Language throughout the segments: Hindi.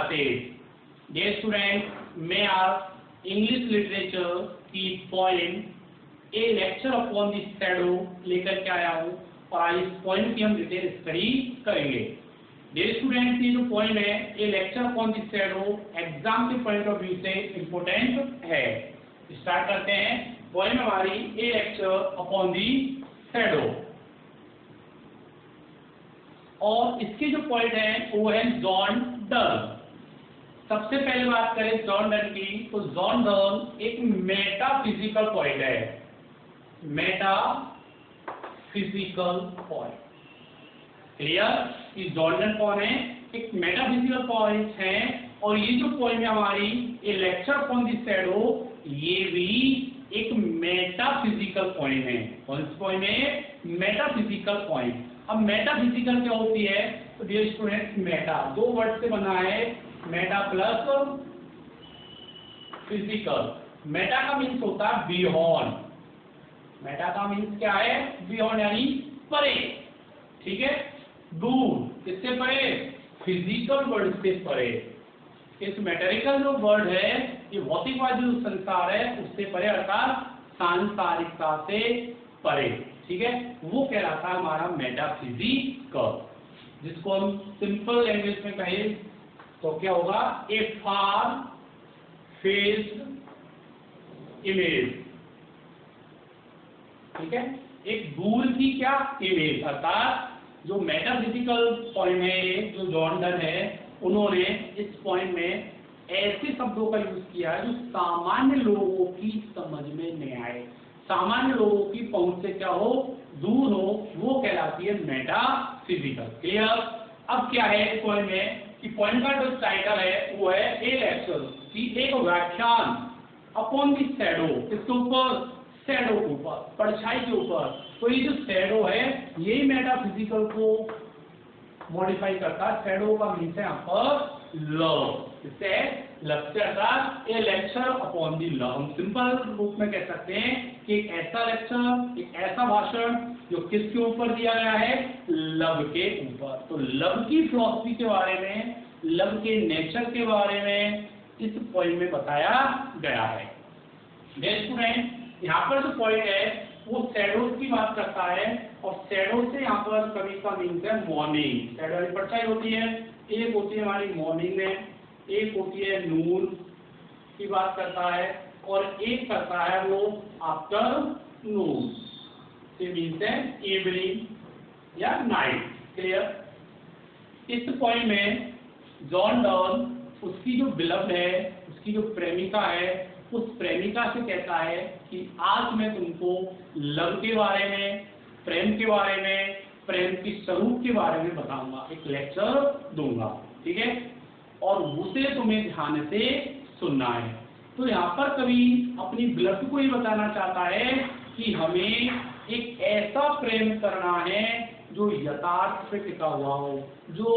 started। Dear students, मैं आज इंग्लिश लिटरेचर की point A lecture upon the shadow लेकर के आया हूँ और आज इस पॉइंट की हम डिटेल स्टडी करेंगे। Dear students, ये जो पॉइंट है a lecture upon the shadow exam के पॉइंट ऑफ व्यू से इम्पोर्टेंट है। स्टार्ट करते हैं। पॉइंट हमारी a lecture upon the shadow और इसके जो पॉइंट है वो है जॉन डन। सबसे पहले बात करें जॉन डन की, तो जॉन डन एक मेटाफिजिकल पॉइंट है। मेटाफिजिकल पॉइंट क्लियर कि जॉन डन कौन है? एक मेटाफिजिकल पॉइंट है और ये जो पॉइंट है हमारी a lecture upon the shadow ये भी एक मेटाफिजिकल पॉइंट है। कौन सा पॉइंट है? Metaphysical point. अब मेटाफिजिकल क्या होती है? तो डियर स्टूडेंट्स, मेटा दो वर्ड से बना है, मेटा प्लस फिजिकल। मेटा का मीन्स होता है बियॉन्ड। मेटा का मीन्स क्या है? बियॉन्ड यानी परे। ठीक है, दूर। किससे परे? फिजिकल वर्ल्ड से परे। इस मैटेरिकल जो वर्ल्ड है, ये भौतिकवादी जो संसार है उससे परे, अर्थात सांसारिकता से परे। ठीक है, वो कहलाता है हमारा मेटाफिजिकल, जिसको हम सिंपल लैंग्वेज में कहें तो क्या होगा? ए फार फेज्ड इमेज। ठीक है, एक दूर की क्या इमेज, अर्थात जो मेटाफिजिकल पॉइंट है, जो जॉन डन है, उन्होंने इस पॉइंट में ऐसे शब्दों का यूज किया है जो सामान्य लोगों की समझ में नहीं आए, सामान्य लोगों की पहुंच से क्या हो, दूर हो, वो कहलाती है मेटाफिजिकल। क्लियर? अब क्या है इस पॉइंट में कि पॉइंट का जो टाइटल है वो है ए लेक्चर की एक व्याख्यान अपॉन द शैडो। किसके ऊपर? शैडो के ऊपर, परछाई के ऊपर। तो ये जो शैडो है यही मेटाफिजिकल को मॉडिफाई करता है। शैडो का मीन्स है यहाँ पर लव। इससे lecture A lecture upon the love. हम सिंपल रूप में कह सकते हैं कि एक ऐसा लेक्चर, एक ऐसा भाषण जो किसके ऊपर दिया गया है? लव के ऊपर। तो लव की फिलॉसफी के बारे में, लव के नेचर के बारे में इस पॉइंट में बताया गया है। स्टूडेंट, यहाँ पर जो पॉइंट है वो शैडोज की बात करता है और शैडो से यहाँ पर कभी का मीन्स है मॉर्निंग। शैडो वाली परछाई होती है, एक होती है हमारी मॉर्निंग में, एक होती है नून की बात करता है और एक करता है वो आफ्टरनून से मीन्स है इवनिंग या नाइट। क्लियर? इस पॉइंट में जॉन डन उसकी जो बिलव्ड है, उसकी जो प्रेमिका है, उस प्रेमिका से कहता है कि आज मैं तुमको लव के बारे में, प्रेम के बारे में, प्रेम की स्वरूप के बारे में बताऊंगा, एक लेक्चर दूंगा। ठीक है, और उसे तुम्हें ध्यान से सुनना है। तो यहाँ पर कवि अपनी बिलव्ड को ये बताना चाहता है कि हमें एक ऐसा प्रेम करना है जो यथार्थ पे टिका हुआ हो, जो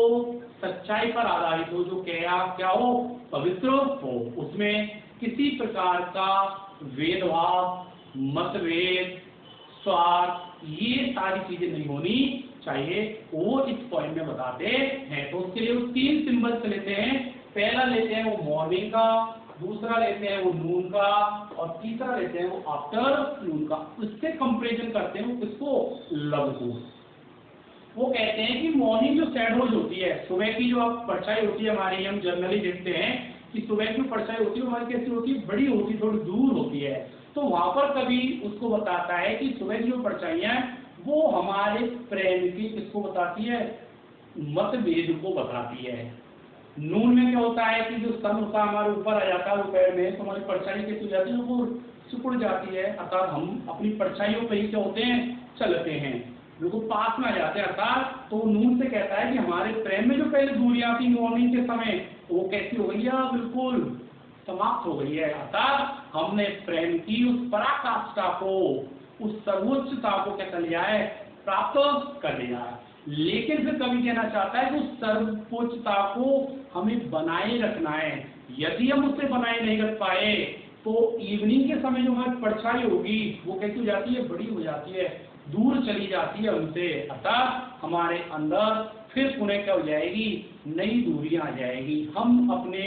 सच्चाई पर आधारित हो, जो क्या हो? पवित्र हो। उसमें किसी प्रकार का भेदभाव, मतभेद, स्वार्थ, ये सारी चीजें नहीं होनी चाहिए, वो इस पॉइंट में बताते हैं। तो उसके लिए वो तीन सिंबल्स लेते हैं। पहला लेते हैं वो मॉर्निंग का, दूसरा लेते हैं वो नून का और तीसरा लेते हैं वो आफ्टरनून का। उससे कंपैरिजन करते हैं वो किसको? लव को। वो कहते हैं कि मॉर्निंग जो शैडोज होती है, सुबह की जो परछाई होती है हमारी, हम जनरली देखते हैं कि सुबह की परछाई होती है हमारी कैसी होती है? बड़ी होती है, थोड़ी दूर होती है। तो वहां पर कभी उसको बताता है कि सुबह की जो परछाइयां वो हमारे प्रेम की किसको बताती है? मतभेद को बताती है। नून में क्या होता है कि जो सन होता है हमारे ऊपर आ जाता है दोपहर में, तो हमारी परछाई कैसी हो जाती है? वो सिकुड़ जाती है, अर्थात हम अपनी परछाइयों पे ही क्या होते हैं? चलते हैं, बिल्कुल पास में आ जाते हैं। अर्थात तो नून से कहता है कि हमारे प्रेम में जो पहले दूरियां थी मॉर्निंग के समय, वो कैसी हो गई है? बिल्कुल समाप्त हो गई है। अर्थात हमने प्रेम की उस पराकाष्ठा को, उस सर्वोच्चता को क्या कर लिया है? प्राप्त कर लिया है। लेकिन फिर कवि कहना चाहता है कि उस सर्वोच्चता को हमें बनाए रखना है। यदि हम उसे बनाए नहीं रख पाए तो इवनिंग के समय जो हमारी परछाई होगी वो कैसी हो जाती है? बड़ी हो जाती है, दूर चली जाती है हमसे। अतः हमारे अंदर फिर पुनः क्या हो जाएगी, नई दूरियां आ जाएगी, हम अपने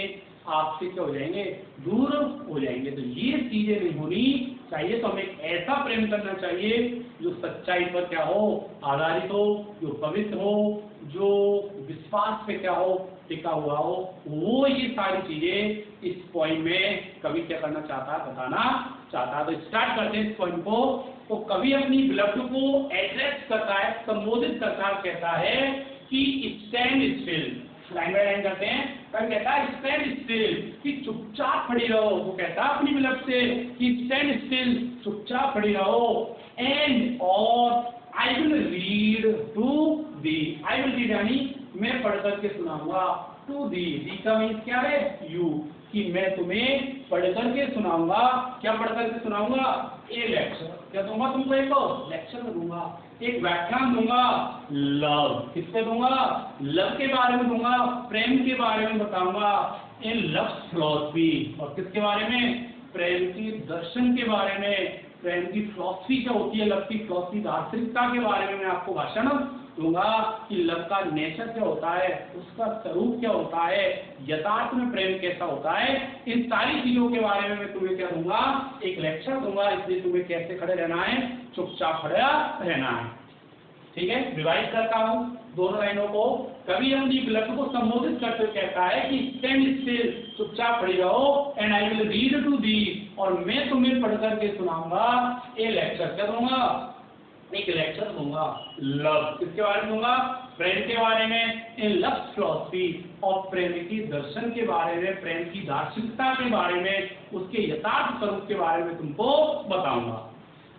आप से क्या हो जाएंगे, दूर हो जाएंगे। तो ये चीजें नहीं होनी चाहिए। तो हमें ऐसा प्रेम करना चाहिए जो सच्चाई पर क्या हो, आधारित हो, जो पवित्र हो, जो विश्वास पे क्या हो, टिका हुआ हो। वो ये सारी चीजें इस पॉइंट में कवि क्या करना चाहता है, बताना चाहता है। तो स्टार्ट करते हैं इस पॉइंट को। तो कवि अपनी बिलव्ड को एड्रेस करता है, संबोधित करता है, कहता है कि stand still. Line by line करते हैं। कवि कहता है स्टैंड स्टिल, कि चुपचाप खड़ी रहो। वो कहता है अपनी बिलव्ड से कि स्टैंड स्टिल, चुपचाप खड़ी रहो। एंड और I will read to thee. I will read यानी मैं पढ़ करके सुनाऊंगा। टू दी, दी का मीन्स क्या है, यू, कि मैं तुम्हें पढ़ करके सुनाऊंगा। क्या पढ़ करके सुनाऊंगा, ए लेक्चर। क्या दूंगा तुमको, एक लेक्चर दूंगा, एक व्याख्यान दूंगा। लव, किससे दूंगा, लव के बारे में दूंगा, प्रेम के बारे में बताऊंगा। इन लव फिलॉसफी, और किसके बारे में, प्रेम की दर्शन के बारे में। प्रेम की फिलॉसफी क्या होती है, लव की फिलॉसफी, दार्शनिकता के बारे में मैं आपको भाषण दूंगा कि लव का नेचर क्या होता है, उसका स्वरूप क्या होता है, यथार्थ में प्रेम कैसा होता है। इन सारी चीजों के बारे में मैं तुम्हें क्या दूंगा, एक लेक्चर दूंगा। इसलिए तुम्हें कैसे खड़े रहना है, चुपचाप खड़ा रहना है। ठीक है, रिवाइज करता हूँ दोनों लाइनों को। कवि अपनी बिलव्ड को संबोधित करते हुए कहता है कि स्टैंड स्टिल, चुपचाप खड़ी रहो। And I will read to thee, और मैं तुम्हें पढ़ करके सुनाऊंगा ए लेक्चर। क्या दूंगा, एक लेक्चर दूंगा। लव, किसके बारे में दूंगा, प्रेम के बारे में। इन लव फिलॉसफी, और प्रेम की दर्शन के बारे में, प्रेम की दार्शनिकता के बारे में, उसके यथार्थ स्वरूप के बारे में तुमको बताऊंगा।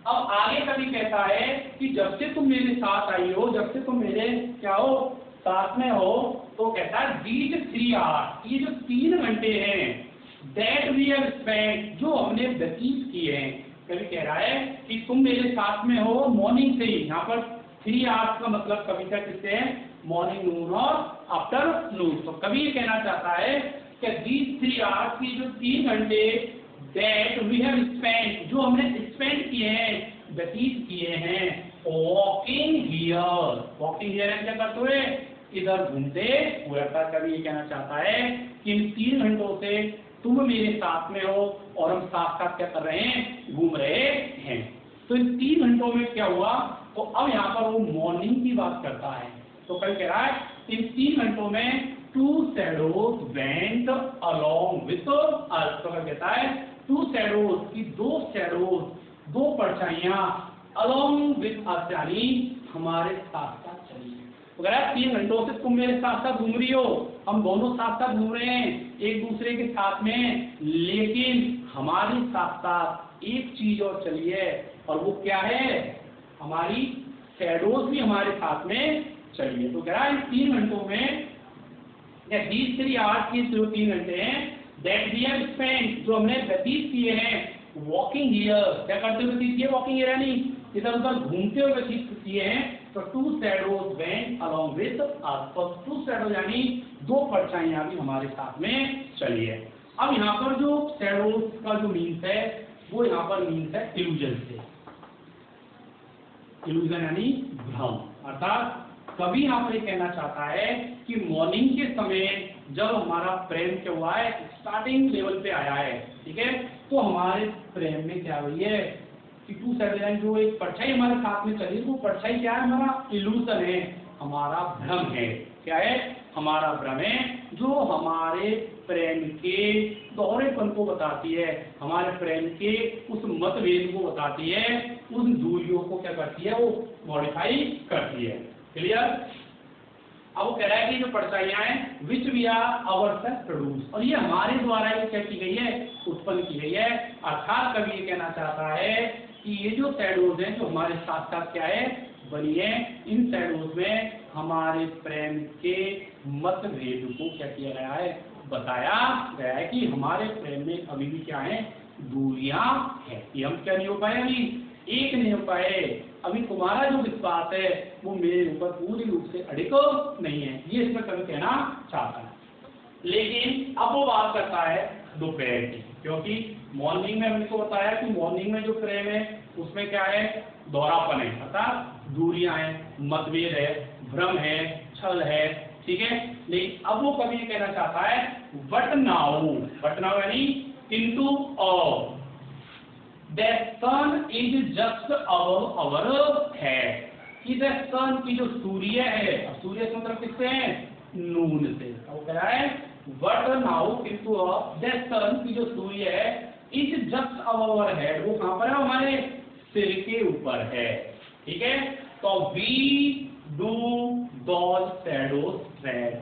अब आगे कभी कहता है कि जब से तुम मेरे साथ आई हो, जब से तुम मेरे क्या हो, साथ में हो, तो कहता है these 3 hours, ये जो 3 घंटे हैं, that we have spent, जो हमने व्यतीत किए हैं। कभी कह रहा है कि तुम मेरे साथ में हो मॉर्निंग से ही। यहाँ पर 3 hours का मतलब कविता किससे है, मॉर्निंग, नून और आफ्टरनून। तो कभी ये कहना चाहता है कि these 3 hours की जो 3 घंटे that we have spent, जो हमने स्पेंड किए हैं, व्यतीत किए हैं, walking here, walking here क्या करते हुए, इधर घूमते हुए। कभी ये कहना चाहता है कि इन 3 घंटों से तुम मेरे साथ में हो और हम साथ साथ क्या कर रहे हैं, घूम रहे हैं। तो इन 3 घंटों में क्या हुआ, तो अब यहाँ पर वो मॉर्निंग की बात करता है। तो कल कह रहा है इन 3 घंटों में 2 shadows went along with us। तो कहता है 2 shadows की 2 shadows, 2 परछाइयां along with us, यानी हमारे साथ साथ चली। अगर 3 घंटों से तुम मेरे साथ साथ घूम रही हो, हम दोनों साथ साथ घूम रहे हैं एक दूसरे के साथ में, लेकिन हमारे साथ साथ एक चीज और चली है, और वो क्या है, हमारी शैडोज भी हमारे साथ में चली है। तो कह रहा है 3 घंटों में, या 3 hours की जो 3 घंटे हैं, that we have spent, जो हमने व्यतीत किए हैं, walking here, क्या करते हुए व्यतीत किए, walking here यानी इधर उधर घूमते हुए व्यतीत किए हैं। तो 2 shadows went along with us, तो 2 shadows यानी 2 परछाइयां भी हमारे साथ में चली है। अब यहाँ पर जो shadows का जो मीन्स है, वो यहाँ पर मीन्स है illusion से। illusion यानी भ्रम, अर्थात कभी यहाँ पर कहना चाहता है कि मॉर्निंग के समय जब हमारा प्रेम क्या हुआ है, स्टार्टिंग लेवल पे आया है, ठीक है, तो हमारे प्रेम में क्या हुई है कि 2 shadows, जो एक परछाई हमारे साथ में चली, वो परछाई क्या है, हमारा इल्यूजन है, हमारा भ्रम है। क्या है, हमारा भ्रम है, जो हमारे प्रेम के दोहरेपन को बताती है, हमारे प्रेम के उस मतभेद को बताती है, उन दूरियों को क्या करती है, वो मॉडिफाई करती है। क्लियर। अब वो कह रहा है कि जो परछाइयां हैं which we are ourselves produce, और ये हमारे द्वारा ही क्या की गई है, उत्पन्न की गई है। अर्थात कभी ये कहना चाहता है कि ये जो शैडोज हैं, जो हमारे साथ साथ क्या है, बनी है, इन शैडोज में हमारे प्रेम के मतभेद को क्या किया गया है, बताया गया है कि हमारे प्रेम में अभी भी क्या है, दूरियां हैं, कि हम क्या नहीं हो पाए, अभी एक नहीं हो पाए। अभी तुम्हारा जो विश्वास है वो मेरे ऊपर पूरी रूप से अडिग नहीं है, ये इसमें कभी कहना चाहता है। लेकिन अब वो बात करता है दोपहर की, क्योंकि मॉर्निंग में हमने को बताया कि मॉर्निंग में जो प्रेम है उसमें क्या है, दोहरापन है, अर्थात दूरियां हैं, मतभेद है, भ्रम है, छल है, ठीक है। लेकिन अब वो कवि कहना चाहता है बट नाउ यानी किंतु अब the sun is just above our head, कि the sun की जो सूर्य है, अब सूर्य से मतलब किससे है, नून से। वो कह रहा है बट नाउ किंतु अब the sun की जो सूर्य है is just above our head, वो कहाँ पर है, हमारे सिर के ऊपर है, ठीक है। तो we do those shadows tread,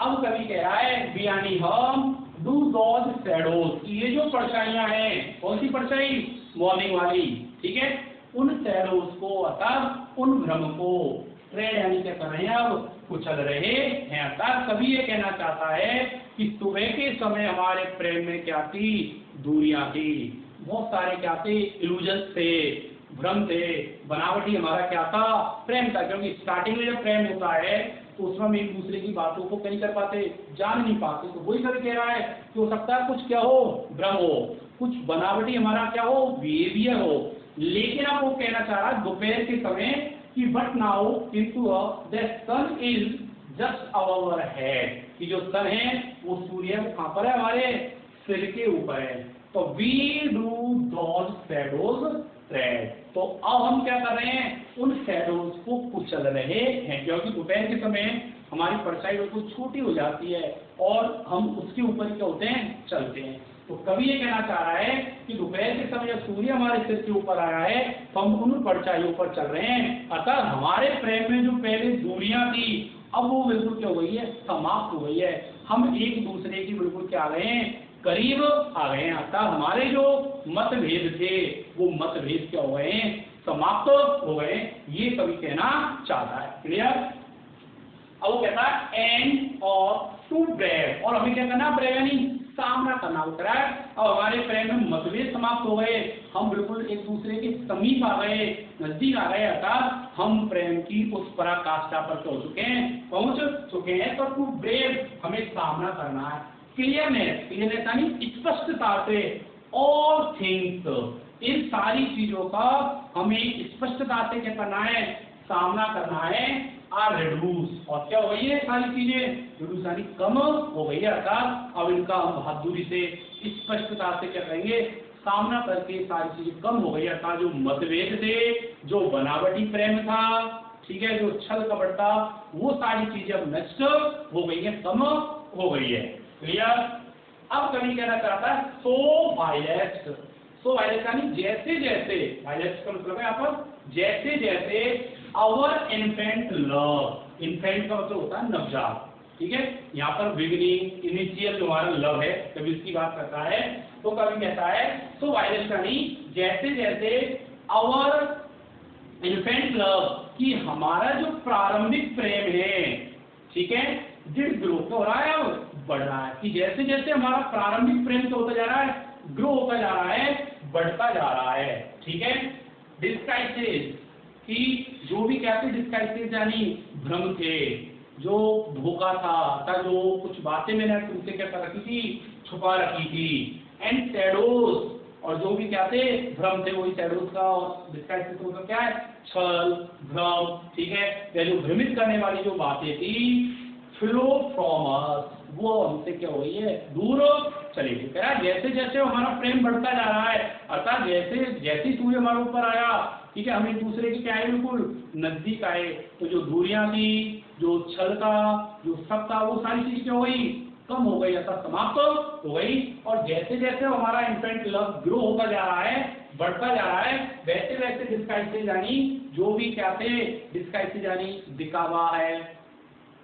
अब कवि कह रहा है we यानी हम do those shadows, ये जो परछाइयां हैं, कौन सी परछाई, मॉर्निंग वाली, ठीक है, उन शैडोज को अर्थात उन भ्रम को ट्रेड यानी क्या कर रहे हैं, अब कुचल रहे हैं। अर्थात कभी ये कहना चाहता है कि सुबह के समय हमारे प्रेम में क्या थी, दूरियां थी, बहुत सारे क्या थे, इल्यूजन थे, भ्रम थे, बनावटी हमारा क्या था, प्रेम था। क्योंकि स्टार्टिंग में जब प्रेम होता है तो उसमें हम एक दूसरे की बातों को नहीं कर पाते, जान नहीं पाते, तो वही कभी कह रहा है कि हो सकता है कुछ क्या हो, भ्रम हो, कुछ बनावटी हमारा क्या हो, बिहेवियर हो। लेकिन अब वो कहना चाह रहा है दोपहर के समय कि बट नाउ किंतु the sun is just above our head, कि जो सन है वो सूर्य कहाँ पर है, हमारे सिर के ऊपर है। तो we do those shadows tread, तो अब हम क्या कर रहे हैं, उन शैडोज को कुचल रहे हैं, क्योंकि दोपहर के समय हमारी परछाई बिल्कुल छोटी हो जाती है और हम उसके ऊपर क्या होते हैं, चलते हैं। तो कवि ये कहना चाह रहा है कि दोपहर के समय जब सूर्य हमारे सिर के ऊपर आया है तो हम उन परछाइयों पर चल रहे हैं। अतः हमारे प्रेम में जो पहले दूरियां थी अब वो बिल्कुल क्या हो गई है, समाप्त हो गई है। हम एक दूसरे की बिल्कुल क्या आ गए हैं, करीब आ गए हैं। अतः हमारे जो मतभेद थे वो मतभेद क्या हो गए हैं, समाप्त हो गए। ये कवि कहना चाहता है। क्लियर। अब वो कहता है एंड और टू ब्रेव, और हमें क्या करना, ब्रेव यानी सामना करना होता है। अब हमारे प्रेम में मतभेद समाप्त हो गए, हम बिल्कुल एक दूसरे के समीप आ गए, नजदीक आ गए, अर्थात हम प्रेम की उस पराकाष्ठा पर पहुंच चुके हैं। तो टू ब्रेव हमें सामना करना है। क्लियरनेस यानी स्पष्टता से, ऑल थिंग्स, इन सारी चीजों का हमें स्पष्टता से क्या करना है, सामना करना है। आर रिड्यूस, और क्या हो गई है सारी चीजें, रिड्यूस यानी कम हो गई है। अर्थात अब इनका हम बहादुरी से, स्पष्टता से क्या करेंगे, सामना करके सारी चीजें कम हो गई। अर्थात जो मतभेद थे, जो बनावटी प्रेम था, ठीक है, जो छल कपट था, वो सारी चीजें अब नष्ट हो गई है, कम हो गई है। क्लियर। अब कवि कहना चाहता है सो वायलेट, सो वायलेट यानी जैसे जैसे, वायलेट का मतलब है यहाँ पर जैसे जैसे आवर इन्फेंट लव, इन्फेंट का मतलब होता है नवजात, ठीक है, यहाँ पर बिगिनिंग, इनिशियल जो हमारा लव है, जब इसकी बात करता है तो कवि कहता है सो वायलेट यानी जैसे जैसे आवर इन्फेंट लव, कि हमारा जो प्रारंभिक प्रेम है, ठीक है, डिड ग्रो, क्या हो रहा है, अब बढ़ रहा है। कि जैसे जैसे हमारा प्रारंभिक प्रेम तो होता जा रहा है, ग्रो होता जा रहा है, बढ़ता जा रहा है, ठीक है। डिस्काइसेस, कि जो भी कहते हैं डिस्काइसेस यानी भ्रम थे, जो धोखा था, जो कुछ बातें मैंने तुमसे क्या कर रखी थी, छुपा रखी थी। एंड शैडोज, और जो भी क्या थे, भ्रम थे, वही शैडोज का। डिस्काइसेस मतलब क्या है, छल, भ्रम, ठीक है, या जो भ्रमित करने वाली जो बातें थी, फ्लो फ्रॉम अस, वो हमसे क्या हो गई है, दूर चली गई। कह रहा है जैसे जैसे हमारा प्रेम बढ़ता जा रहा है, अर्थात जैसे जैसे सूर्य हमारे ऊपर आया, ठीक है, हम एक दूसरे के क्या है, बिल्कुल नजदीक आए, तो जो दूरियां थी, जो छल था, जो सब था, वो सारी चीज क्या हो गई, कम हो गई, अर्थात समाप्त हो गई। और जैसे जैसे हमारा इन्फेंट लव ग्रो होता जा रहा है, बढ़ता जा रहा है, वैसे वैसे डिस्काइसेस यानी जो भी क्या थे, डिस्काइसेस यानी दिखावा है,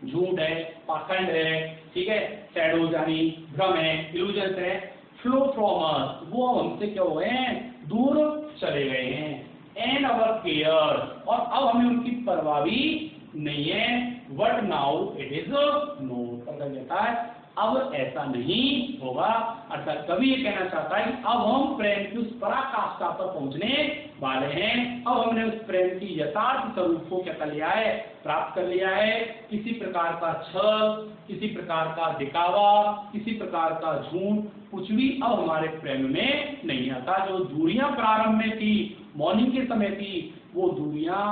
झूठ है, पाखंड है, ठीक है, शैडोज यानी भ्रम है, इल्यूजन है, फ्लो फ्रॉम अस, वो हमसे क्या हो गए हैं, दूर चले गए हैं। एंड अवर केयर, और अब हमें उनकी परवाह भी नहीं है। But now it is no, पता कहता है अब ऐसा नहीं होगा। अर्थात कवि ये कहना चाहता है कि अब हम प्रेम की उस पराकाष्ठा पर पहुंचने वाले हैं। अब हमने उस प्रेम की यथार्थ स्वरूप को क्या कर लिया है, प्राप्त कर लिया है। किसी प्रकार का छल, किसी प्रकार का दिखावा, किसी प्रकार का झूठ, कुछ भी अब हमारे प्रेम में नहीं आता। जो दूरियां प्रारंभ में थी, मॉर्निंग के समय थी, वो दूरियां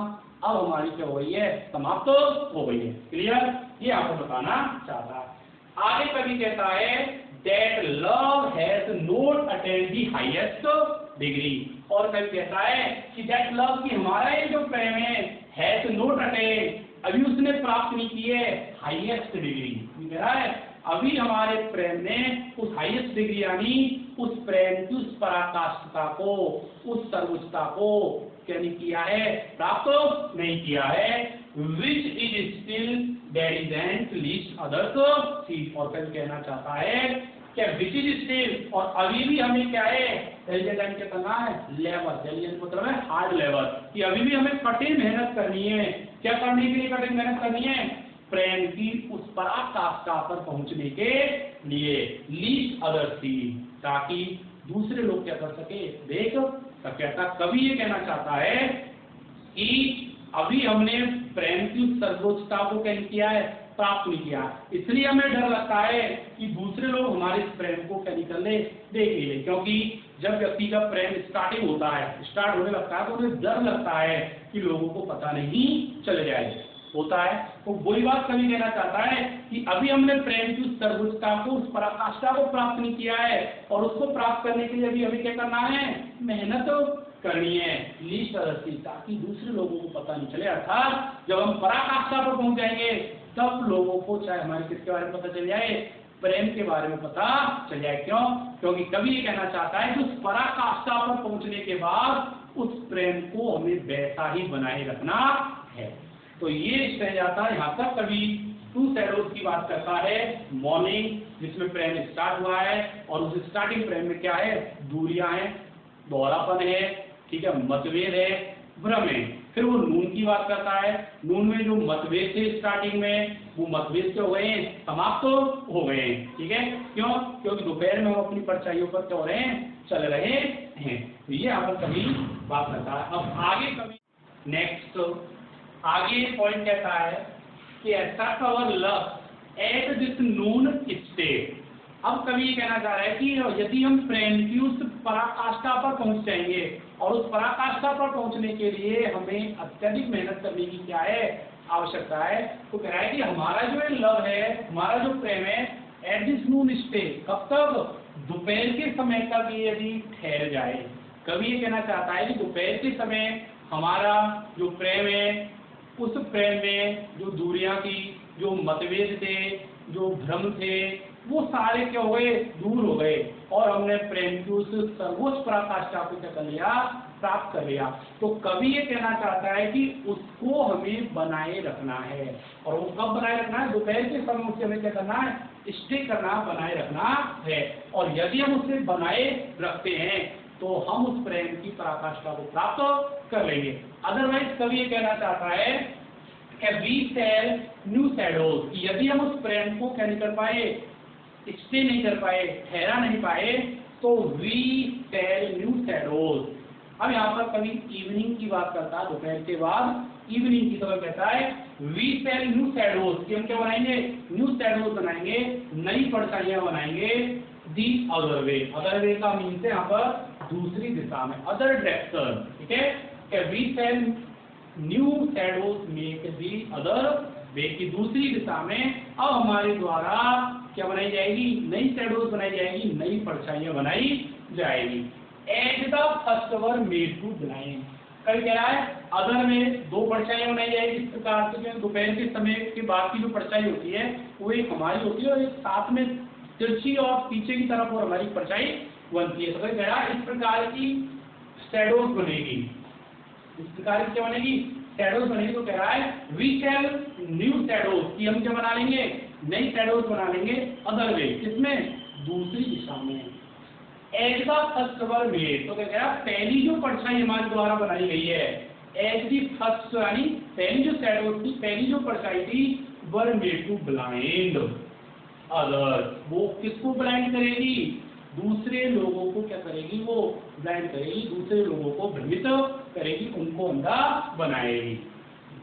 अब हमारी क्या हो गई है, समाप्त हो गई है। क्लियर। ये आपको बताना चाहता है। आगे कवि कहता है that love has not attained the highest degree, और कवि कहता है कि that love की हमारा ये जो प्रेम है has not attained, अभी उसने प्राप्त नहीं की है हाईएस्ट डिग्री। कह रहा है अभी हमारे प्रेम ने उस हाईएस्ट डिग्री यानी उस प्रेम की उस पराकाष्ठता को, उस सर्वोच्चता को क्या नहीं किया है, प्राप्त नहीं किया है। Which is still there is and least others see, और कल कहना चाहता है क्या विच इज स्टिल, और अभी भी हमें क्या है क्या करना है, लेबर, मतलब है हार्ड लेबर, कि अभी भी हमें कठिन मेहनत करनी है। क्या करने के लिए कठिन मेहनत करनी है, प्रेम की उस पराकाष्ठा पर पहुंचने के लिए, लीस्ट अदर सी, ताकि दूसरे लोग क्या कर सके, देख कहता कवि ये कहना चाहता है कि अभी हमने प्रेम की उस सर्वोच्चता को क्या किया है, प्राप्त नहीं किया, इसलिए हमें डर लगता है कि दूसरे लोग हमारे इस प्रेम को क्या निकल ले, देख ले। क्योंकि जब व्यक्ति का प्रेम स्टार्टिंग होता है, स्टार्ट होने लगता है, तो उन्हें डर लगता है कि लोगों को पता नहीं चल जाए, होता है। तो वही बात कवि कहना चाहता है कि अभी हमने प्रेम की उस सर्वोच्चता को, उस पराकाष्ठा को प्राप्त नहीं किया है, और उसको प्राप्त करने के लिए अभी हमें क्या करना है, मेहनत करनी है, लीस्ट अदर्स, ताकि दूसरे लोगों को पता नहीं चले। अर्थात जब हम पराकाष्ठा पर पहुंच जाएंगे तब लोगों को चाहे हमारे किसके बारे में पता चल जाए, प्रेम के बारे में पता चल जाए। क्यों, क्योंकि कवि ये कहना चाहता है कि उस पराकाष्ठा पर पहुंचने के बाद उस प्रेम को हमें वैसा ही बनाए रखना है। तो ये रह जाता है, यहाँ तक कवि टू शैडोज की बात करता है, मॉर्निंग जिसमें प्रेम स्टार्ट हुआ है, और उस स्टार्टिंग प्रेम में क्या है, दूरियां हैं, दोहरापन है, ठीक है, मतभेद है, भ्रम है। फिर वो नून की बात करता है, नून में जो मतभेद थे स्टार्टिंग में, वो मतभेद क्या हो गए, समाप्त तो हो गए, ठीक है। क्यों, क्योंकि दोपहर में हम अपनी परछाइयों पर क्या हो रहे हैं, चल रहे हैं। तो ये यहाँ पर कवि बात करता है। अब आगे कवि नेक्स्ट आगे पॉइंट कहता है कि except our love at this noon state. अब कवि ये कहना चाह रहा है कि यदि हम प्रेम की उस पराकाष्ठा पर पहुंच जाएंगे, और उस पराकाष्ठा पर पहुंचने के लिए हमें अत्यधिक मेहनत करने की क्या है, आवश्यकता है। तो कह रहा है कि हमारा जो ये लव है, हमारा जो प्रेम है, एट दिस नून स्टेट, कब तक, दोपहर के समय तक ये यदि ठहर जाए। कवि ये कहना चाहता है कि दोपहर के समय हमारा जो प्रेम है, उस प्रेम में जो दूरियां थी, जो मतभेद थे, जो भ्रम थे, वो सारे क्या हो गए, दूर हो गए, और हमने प्रेम की उस सर्वोच्च पराकाष्ठा को क्या कर लिया, प्राप्त कर लिया। तो कवि ये कहना चाहता है कि उसको हमें बनाए रखना है, और वो कब बनाए रखना है, दोपहर के समय उसे हमें क्या करना है, स्टे करना, बनाए रखना है। और यदि हम उसे बनाए रखते हैं तो हम उस प्रेम की पराकाष्ठा को प्राप्त कर लेंगे। अदरवाइज कवि ये कहना चाहता है कि वी शैल न्यू शैडोज, यदि हम उस प्रेम को क्या नहीं कर पाए, स्टे नहीं कर पाए, ठहरा नहीं पाए, तो वी शैल न्यू शैडोज। अब यहाँ पर कवि इवनिंग की बात करता है, दोपहर के बाद इवनिंग की तरफ कहता है वी शैल न्यू शैडोज, कि हम क्या बनाएंगे, न्यू शैडोज बनाएंगे, नई परछाइयां बनाएंगे, दी अदर वे। अदर वे का मीन्स है यहाँ पर दूसरी दिशा में, अदर डायरेक्शन, ठीक है। We shall new shadows make the other way, की दूसरी दिशा में अब हमारे द्वारा क्या बनाई जाएगी, नई शैडोज बनाई जाएगी, नई परछाइयां बनाई जाएगी। At the first hour made to blind, कल कह रहा है अदर में दो परछाइयां बनाई जाएगी। इस प्रकार से दोपहर के समय के बाद की जो परछाई होती है वो एक हमारी होती है, और एक साथ में तिरछी और पीछे की तरफ और हमारी परछाई बनती है। तो कह रहा है इस प्रकार की शैडोज बनेगी, इस प्रकार की क्या बनेगी, शैडोज बनेगी। तो कह रहा है वी शैल न्यू शैडोज, की हम क्या बना लेंगे, नई शैडोज बना लेंगे, अदर वे, किसमें, दूसरी दिशा में। Eight the first hour made, तो कह रहा है पहली जो परछाई हमारे द्वारा बनाई गई है, एट द फर्स्ट यानी पहली जो शैडोज थी, पहली जो परछाई थी, were made to blind other, वो किसको ब्लाइंड करेगी, दूसरे लोगों को क्या करेगी, वो ब्लाइंड करेगी, दूसरे लोगों को भ्रमित करेगी, उनको अंधा बनाएगी।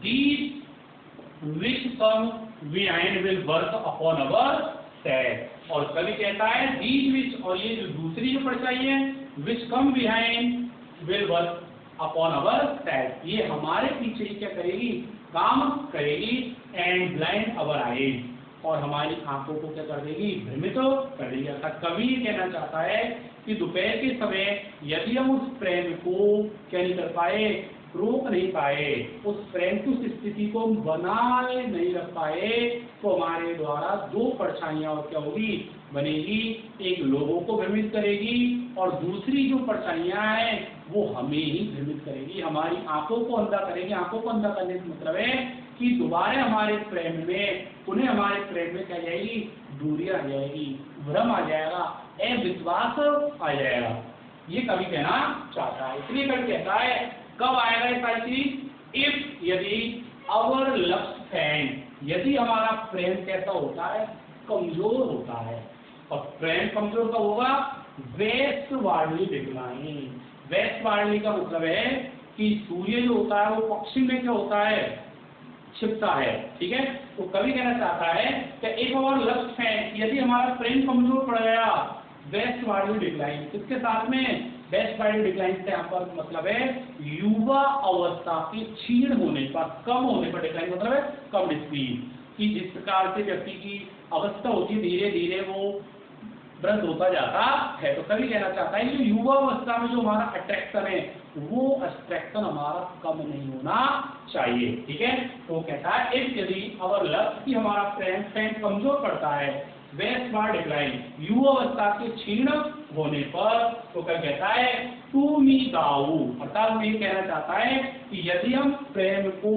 These which come behind will work upon our set, और कवि कहता है दीज विच, और ये जो दूसरी जो परछाई है, which come behind will work upon our set, ये हमारे पीछे क्या करेगी, काम करेगी। एंड ब्लाइंड अवर आईज, और हमारी आंखों को क्या कर देगी, भ्रमित कर देगी। अर्थात कवि ये कहना चाहता है कि दोपहर के समय यदि हम उस प्रेम को क्या नहीं कर पाए, रोक नहीं पाए, उस प्रेम की उस स्थिति को बनाए नहीं रख पाए, तो हमारे द्वारा दो परछाइयां और क्या होगी, बनेगी। एक लोगों को भ्रमित करेगी और दूसरी जो परछाइयां हैं वो हमें ही भ्रमित करेगी, हमारी आंखों को अंधा करेगी। आंखों को अंधा करने का मतलब है कि दोबारा हमारे प्रेम में, पुनः हमारे प्रेम में क्या जाएगी, दूरी आ जाएगी, भ्रम आ जाएगा, अविश्वास आ जाएगा। ये कवि कहना चाहता है। इसलिए कवि कहता है कब आएगा ये सारी चीज, इफ यदि अवर लव फैन, यदि हमारा प्रेम कैसा होता है, कमजोर होता है। और प्रेम कमजोर कब होगा, वेस्टवार्डली डिक्लाइन। वेस्टवार्डली का मतलब है कि सूर्य जो होता है वो पश्चिम में क्या होता है, छिपता है। ठीक है, तो कवि कहना चाहता है कि एक और लक्ष्य है, यदि हमारा प्रेम कमजोर पड़ गया, वेस्टवार्डली डिक्लाइन, इसके साथ में वेस्टवार्डली डिक्लाइन से यहाँ पर मतलब है युवा अवस्था के क्षीण होने पर, कम होने पर, डिक्लाइन मतलब है कम स्पीड, कि जिस प्रकार से व्यक्ति की अवस्था होती है धीरे धीरे वो वृद्ध होता जाता है। तो कवि कहना चाहता है कि युवा अवस्था में जो हमारा अट्रैक्शन है वो अट्रैक्शन हमारा कम नहीं होना चाहिए। ठीक है, तो कहता है इफ यदि अवर लव की हमारा प्रेम कमजोर पड़ता है, वेस्टवार्ड डिक्लाइन, युवा अवस्था के क्षीण होने पर, तो क्या कहता है टू मी दाऊ, अर्थात मैं ये कहना चाहता है कि यदि हम प्रेम को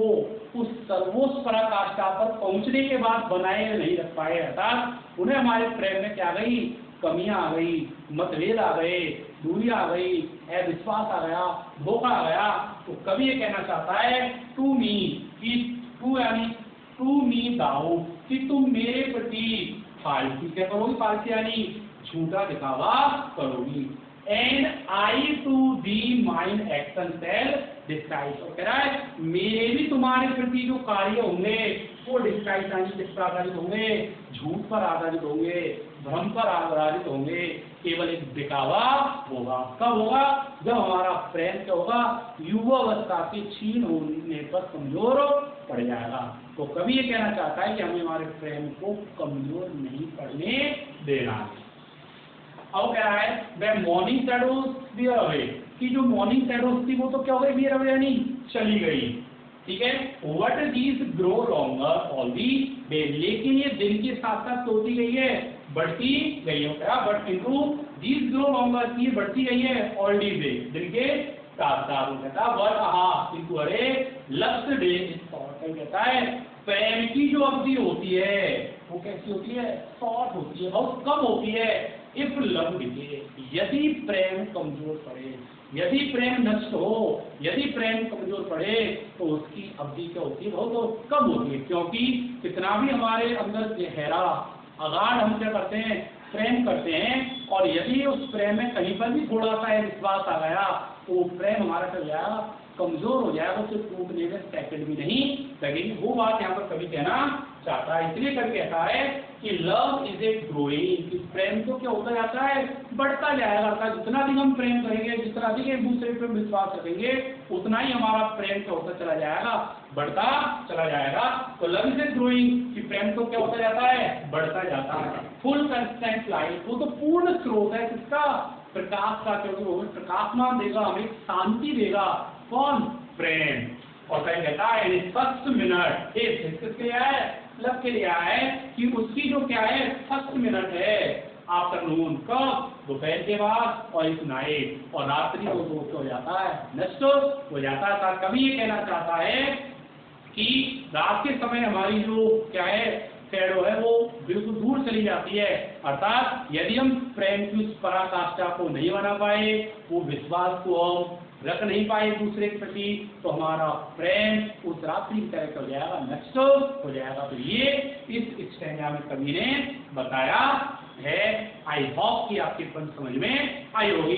उस सर्वोच्च पराकाष्ठा पर पहुंचने के बाद बनाए नहीं रख पाए, अर्थात उन्हें हमारे प्रेम में क्या गई, कमियां आ गई, मतभेद आ गए, दूरी आ गई, अविश्वास आ गया, धोखा आ गया, तो कवि ये कहना चाहता है टू मी, कि टू यानी टू मी दाऊ, कि तुम मेरे प्रति फालतू क्या करोगी, फालतू यानी झूठा दिखावा करोगी। And I to thee mind action tell disguise, और कह रहा है मेरे भी तुम्हारे प्रति जो कार्य होंगे वो डिस्गाइज यानी किस पर आधारित होंगे, झूठ पर आधारित होंगे, भ्रम पर आधारित होंगे, केवल एक दिखावा होगा। कब होगा, जब हमारा प्रेम क्या होगा, युवा अवस्था के क्षीण होने पर कमजोर पड़ जाएगा। तो कवि ये कहना चाहता है कि हमें हमारे प्रेम को कमजोर नहीं पड़ने देना है। अब कह रहा है वह मॉर्निंग शैडोज वियर अवे, कि जो मॉर्निंग शैडोज थी वो तो क्या हो गई, वियर अवे यानी चली गई। ठीक है, what these grow longer all the day, लेकिन ये दिन के साथ साथ होती गई है, बढ़ती गई है। क्या but into these grow longer, की बढ़ती गई है ऑल डी डे, दिन के साथ साथ। कहता बट हाँ किंतु अरे लक्ष्य डे इज शॉर्ट, कहता है प्रेम की जो अवधि होती है वो कैसी होती है, शॉर्ट होती है, बहुत कम होती है। इफ लव डिके, यदि प्रेम कमजोर पड़े, यदि प्रेम नष्ट हो, यदि प्रेम कमजोर पड़े, तो उसकी अवधि क्या होती है, बहुत कम होती है। क्योंकि कितना भी हमारे अंदर गहरा अगाध हम क्या करते हैं, प्रेम करते हैं, और यदि उस प्रेम में कहीं पर भी थोड़ा सा विश्वास आ गया तो प्रेम हमारा चल जाएगा, कमजोर हो जाएगा, उसे टूटने में सेकंड भी नहीं लगेगी। वो बात यहाँ पर कभी कहना चाहता है। इसलिए कभी कहता है कि लव इज ए ग्रोइंग, कि प्रेम तो क्या होता जाता है, बढ़ता जाएगा। अर्थात जितना अधिक हम प्रेम करेंगे, जितना अधिक एक दूसरे पर विश्वास रखेंगे, उतना ही हमारा प्रेम क्या होता चला जाएगा, बढ़ता चला जाएगा। तो लव इज ए ग्रोइंग, कि प्रेम तो क्या होता जाता है, बढ़ता जाता है। फुल कंस्टेंट लाइट, वो तो पूर्ण स्रोत है किसका, प्रकाश का, क्योंकि वो प्रकाशमान देगा, हमें शांति देगा। कौन, प्रेम। और कहीं कहता है फर्स्ट मिनट, किसके लिए है, लव के लिए है, कि उसकी जो क्या है फर्स्ट मिनट है आफ्टरनून, कब, दोपहर के बाद, और इस नाइट, और रात्रि को दोस्त हो जाता है, नष्ट हो जाता है। कभी ये कहना चाहता है कि रात के समय हमारी जो क्या है शैडो है वो बिल्कुल दूर चली जाती है। अर्थात यदि हम प्रेम की उस पराकाष्ठा को नहीं बना पाए, वो विश्वास को हम रख नहीं पाए दूसरे के प्रति, तो हमारा प्रेम उस रात्रि की तरह हो जाएगा, नष्ट हो जाएगा। तो ये इस स्टैंजा में कवि ने बताया है। आई होप कि आपके समझ में आई होगी।